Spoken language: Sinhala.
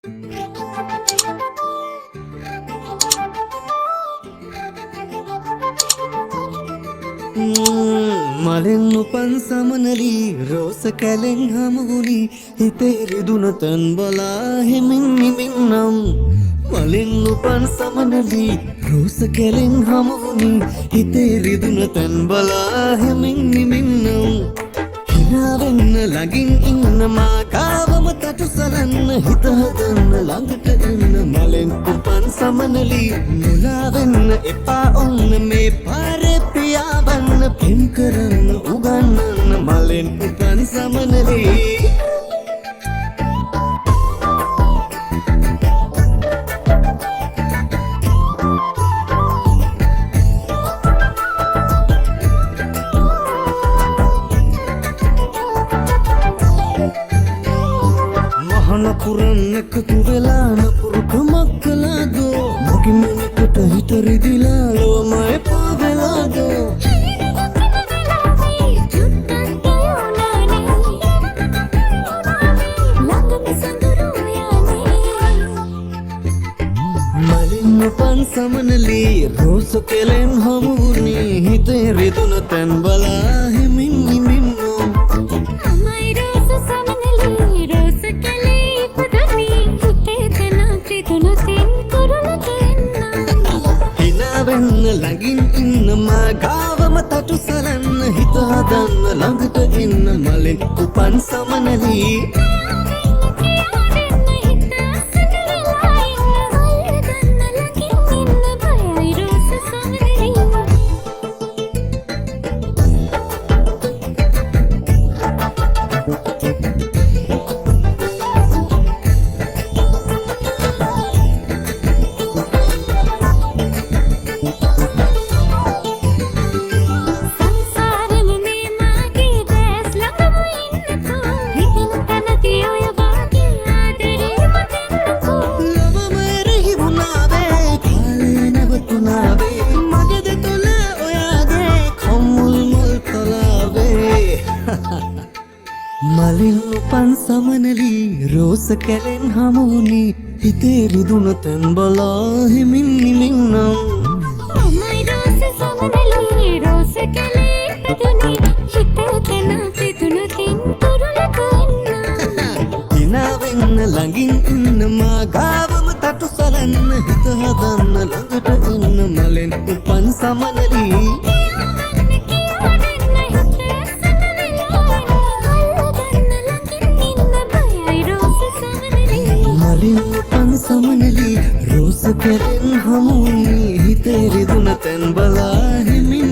මලෙන් උපන් සමනලි රෝස කැලෙන් හමුගුණි හිතේ රිදුන තන් බලා හිමින් නිමින්නම් මලෙන් උපන් සමනලි රෝස කැලෙන් හමුගුණි හිතේ රිදුන තන් බලා හිමින් නිමින්නම් හිනාවෙන්න ළඟින් ඉන්න මාකාවම තටු සලන්න හිත හදන්න ළඟට එන්න මලෙන් උපන් සමනලි මුලා වෙන්න එපා ඔන්න මේ පාරේ පියාඹන්න පෙම් කරන්න උගන්නන්න මලෙන් උපන් සමනලි පුරන්නකතු වෙලා නපුරුකමක් කලාදෝ මගේ මනකට හිත රිදිලා ලොවමයි පාවෙලාදෝ මලින් උපන් සමනලි රෝස කෙලෙන් හමුුණි හිතේ රිදුන තැන් බලා හිමින් නිමින්නෝ වෙන්න ළඟින් ඉන්න මාගාවම තටු සලන්න හිත හදන්න ළඟට එන්න මලෙන් උපන් සමනලි මලින් උපන් සමනලි රෝස කැලෙන් හමුුණි හිතේ රිදුන තැන් බලා හිමින් නිමින්නම් තමයි රෝස සමනලි රෝස කැලේ පැදුනි හිතේ තැන පිදුන තින් තුරුලක ඉන්නම් හිනාවෙන්න ළඟින් ඉන්න මාගාවම තටු සලන්න හිත හදන්න ළඟට එන්න මලෙන් උපන් සමනලි උපන් සමනලි රෝස කැලෙන් හමුුණි හිතේ රිදුන තැන් බලා හිමින්